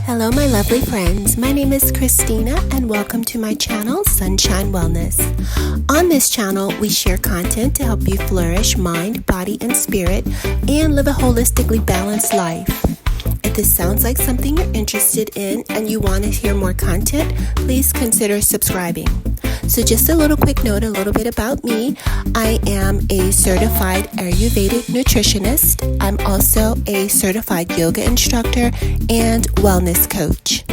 Hello, my lovely friends. My name is Christina, and welcome to my channel, Sunshine Wellness. On this channel, we share content to help you flourish mind, body, and spirit, and live a holistically balanced life. If this sounds like something you're interested in and you want to hear more content, please consider subscribing. So just a little quick note, a little bit about me. I am a certified Ayurvedic nutritionist. I'm also a certified yoga instructor and wellness coach.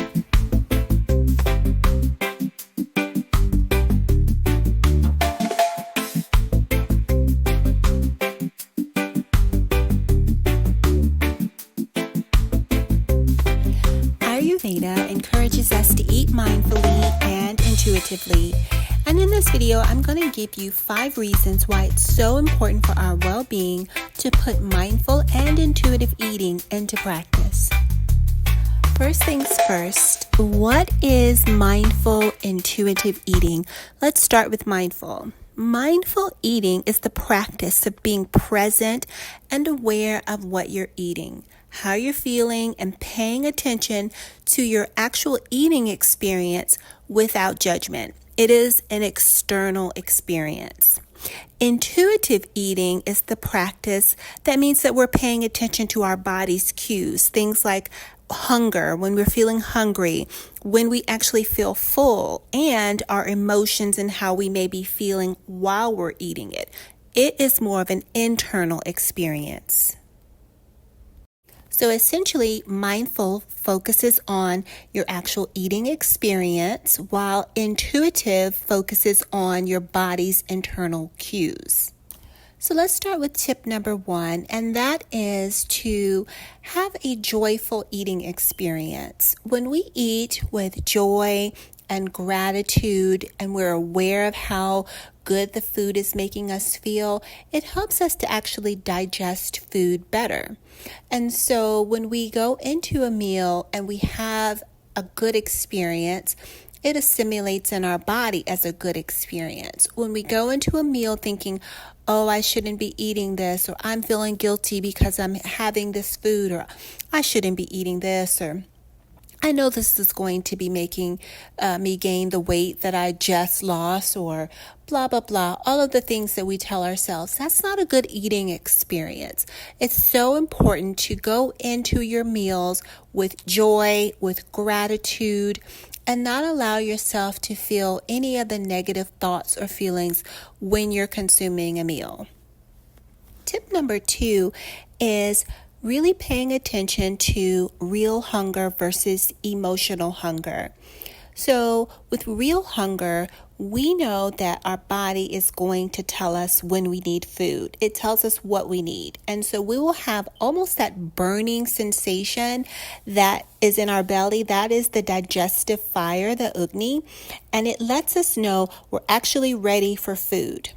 Ayurveda encourages us to eat mindfully and intuitively. And in this video, I'm going to give you 5 reasons why it's so important for our well-being to put mindful and intuitive eating into practice. First things first, what is mindful intuitive eating? Let's start with mindful. Mindful eating is the practice of being present and aware of what you're eating, how you're feeling, and paying attention to your actual eating experience without judgment. It is an external experience. Intuitive eating is the practice that means that we're paying attention to our body's cues, things like hunger, when we're feeling hungry, when we actually feel full, and our emotions and how we may be feeling while we're eating it. It is more of an internal experience. So essentially, mindful focuses on your actual eating experience, while intuitive focuses on your body's internal cues. So let's start with tip number 1, and that is to have a joyful eating experience. When we eat with joy and gratitude, and we're aware of how good the food is making us feel, it helps us to actually digest food better. And so when we go into a meal and we have a good experience, it assimilates in our body as a good experience. When we go into a meal thinking, oh, I shouldn't be eating this, or I'm feeling guilty because I'm having this food, or I shouldn't be eating this, or I know this is going to be making me gain the weight that I just lost, or blah, blah, blah. All of the things that we tell ourselves, that's not a good eating experience. It's so important to go into your meals with joy, with gratitude, and not allow yourself to feel any of the negative thoughts or feelings when you're consuming a meal. Tip number 2 is really paying attention to real hunger versus emotional hunger. So with real hunger, we know that our body is going to tell us when we need food. It tells us what we need. And so we will have almost that burning sensation that is in our belly. That is the digestive fire, the Agni, and it lets us know we're actually ready for food.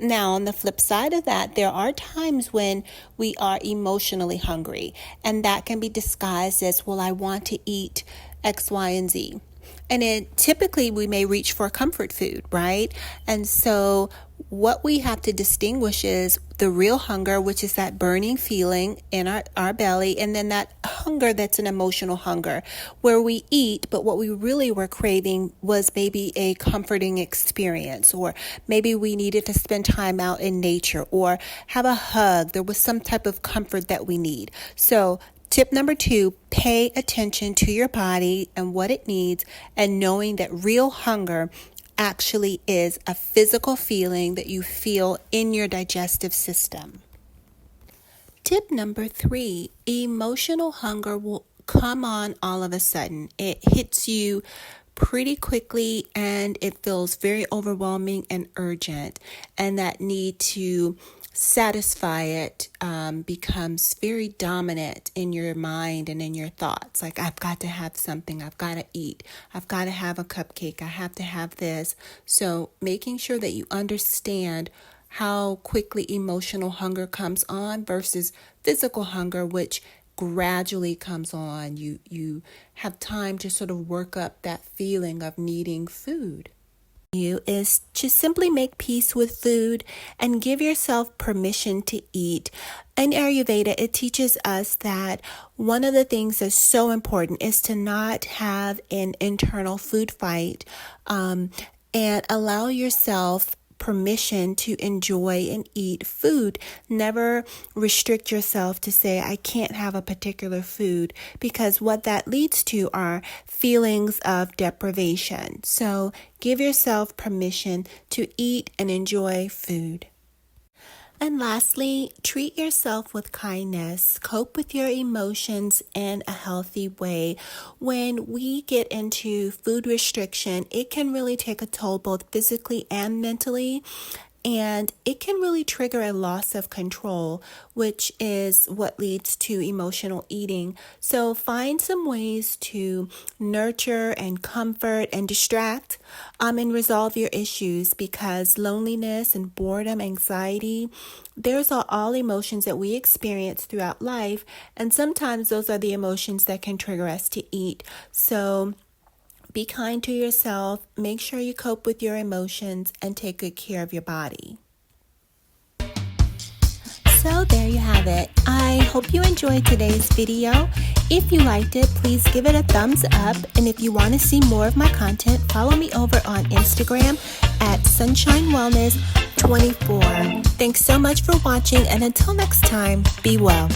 Now, on the flip side of that, there are times when we are emotionally hungry, and that can be disguised as, well, I want to eat X, Y, and Z. And typically we may reach for comfort food, right? And so what we have to distinguish is the real hunger, which is that burning feeling in our belly, and then that hunger that's an emotional hunger, where we eat, but what we really were craving was maybe a comforting experience, or maybe we needed to spend time out in nature or have a hug. There was some type of comfort that we need. So tip number 2, pay attention to your body and what it needs, and knowing that real hunger actually is a physical feeling that you feel in your digestive system. Tip number 3, emotional hunger will come on all of a sudden. It hits you pretty quickly, and it feels very overwhelming and urgent, and that need to satisfy it becomes very dominant in your mind and in your thoughts. Like, I've got to have something, I've got to eat, I've got to have a cupcake, I have to have this. So making sure that you understand how quickly emotional hunger comes on versus physical hunger, which gradually comes on. You have time to sort of work up that feeling of needing food. you is to simply make peace with food and give yourself permission to eat. In Ayurveda, it teaches us that one of the things that's so important is to not have an internal food fight, and allow yourself permission to enjoy and eat food. Never restrict yourself to say, I can't have a particular food, because what that leads to are feelings of deprivation. So give yourself permission to eat and enjoy food. And lastly, treat yourself with kindness. Cope with your emotions in a healthy way. When we get into food restriction, it can really take a toll both physically and mentally. And it can really trigger a loss of control, which is what leads to emotional eating. So find some ways to nurture and comfort and distract and resolve your issues, because loneliness and boredom, anxiety, those are all emotions that we experience throughout life. And sometimes those are the emotions that can trigger us to eat. So be kind to yourself, make sure you cope with your emotions, and take good care of your body. So there you have it. I hope you enjoyed today's video. If you liked it, please give it a thumbs up. And if you want to see more of my content, follow me over on Instagram at Sunshine Wellness 24. Thanks so much for watching, and until next time, be well.